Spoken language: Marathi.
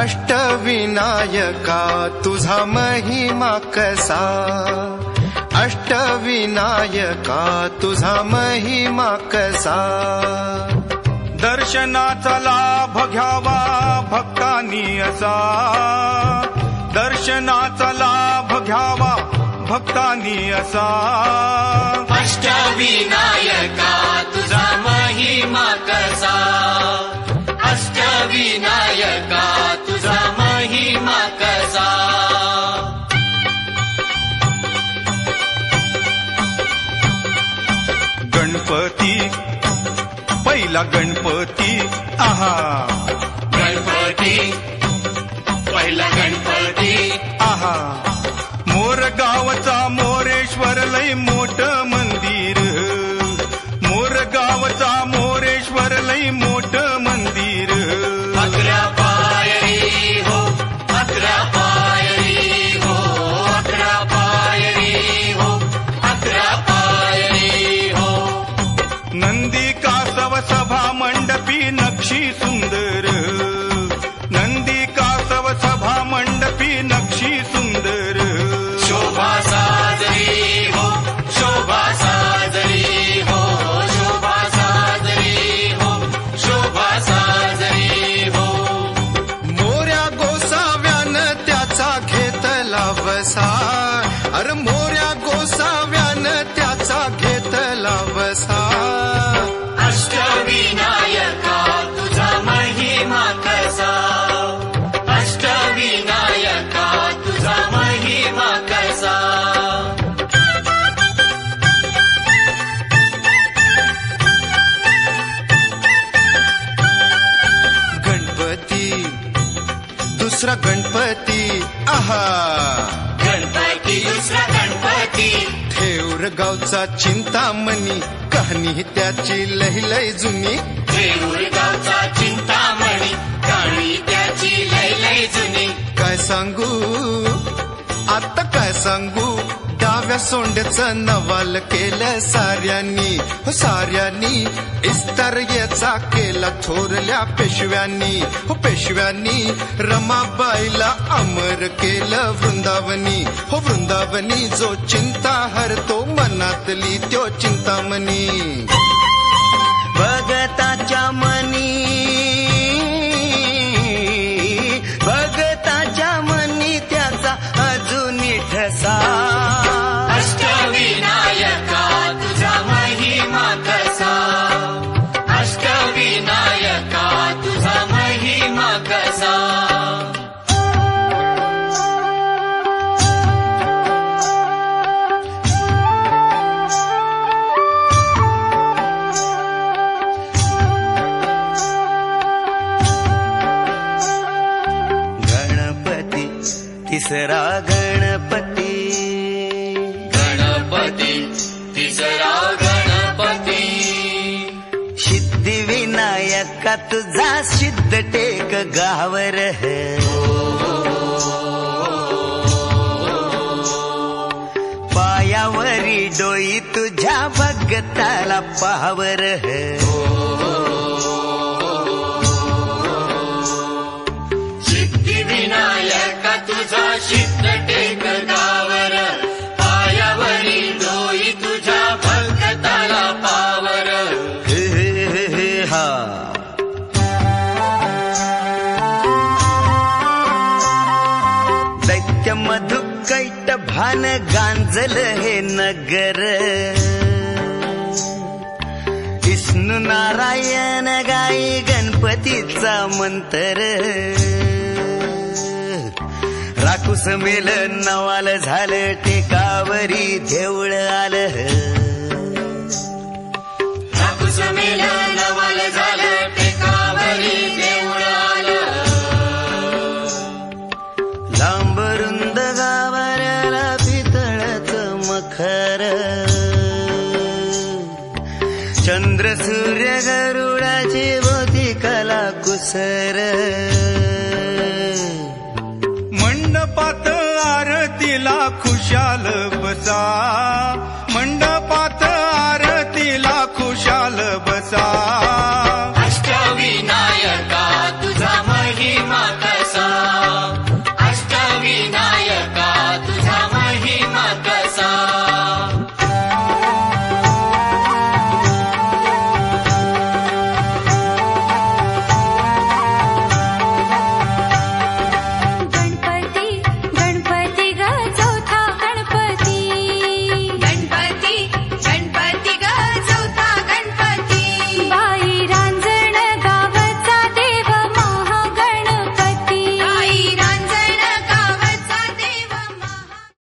अष्टविनायका तुझा महिमा कसा, अष्टविनायका तुझा महिमा कसा. दर्शनाचा लाभ घ्यावा भक्तांनी असा, दर्शनाचा लाभ घ्यावा भक्तांनी असा. अष्टविनायका तुझा महिमा कसा, अष्टविनायका तुझा महिमा कसा. गणपती पहिला गणपती आहा, गणपती पहिला गणपती आहा. मोर गावचा मोरेश्वर लय मोठ मंदिर, मोर गावचा मोरेश्वर लय मोठ मंदिर. 11 पायरी हो, 11 पायरी हो, 11 पायरी हो, 11 पायरी हो. नंदी कासव सभा मंडपी नक्षी सुंदर, नंदी कासव सभा मंडपी नक्षी सुंदर. शोभा साजरी हो, शोभा साजरी हो, शोभा साजरी हो, शोभा साजरी हो. मोऱ्या गोसाव्यानं त्याचा घेतला वसा, अरे मोऱ्या गोसाव्यानं त्याचा घेतला वसा. अष्टविनायका तुझा महिमा कसा, अष्टविनायका तुझा महिमा कसा. गणपती दुसरा गणपती आहा, गणपती दुसरा गणपती. थेऊर गावचा चिंतामणी कहाणी त्याची लय लय जुनी. थेऊर गावचा चिंतामणी कहाणी त्याची लय लय जुनी. काय सांगू आता काय सांगू, डाव्या सोंड्याचं नवाल केलं साऱ्यांनी, हो साऱ्यांनी. इस्तार्याचा केला थोरल्या पेशव्यांनी, हो पेशव्यांनी. रमाबाईला अमर केलं वृंदावनी, हो वृंदावनी. जो चिंता हरतो मनातली त्यो चिंतामणी. भगताच्या मनी, भगताच्या मनी त्याचा अजूनी ठसा. अष्टविनायका तुझा महिमा कसा, अष्टविनायका तुझा महिमा कसा. गणपती तिसरा गणपती, गणपती तिसरा गणपती. सिद्धिविनायका तुझा सिद्ध टेक गावर. पायावरी डोई तुझ्या भगताला पावर. सिद्धिविनायका तुझा सिद्ध टेक गावर. पायावरी डोई तुझ्या भक्ताला पावर. हा दैत्य मधुकैट भान गांजल हे नगर. विष्णू नारायण गाई गणपतीचा मंत्र. राकुस मेल नवाल झालं टेकावरी देऊळ आलं. राकुस मेल नवाल झालं टेकावरी देऊळ आलं. लांबरुंद गावाऱ्याला पितळाचं मखर. चंद्र सूर्य गरुडाची भोवती कला कुसर. मंडपात आरतीला खुशाल बसा,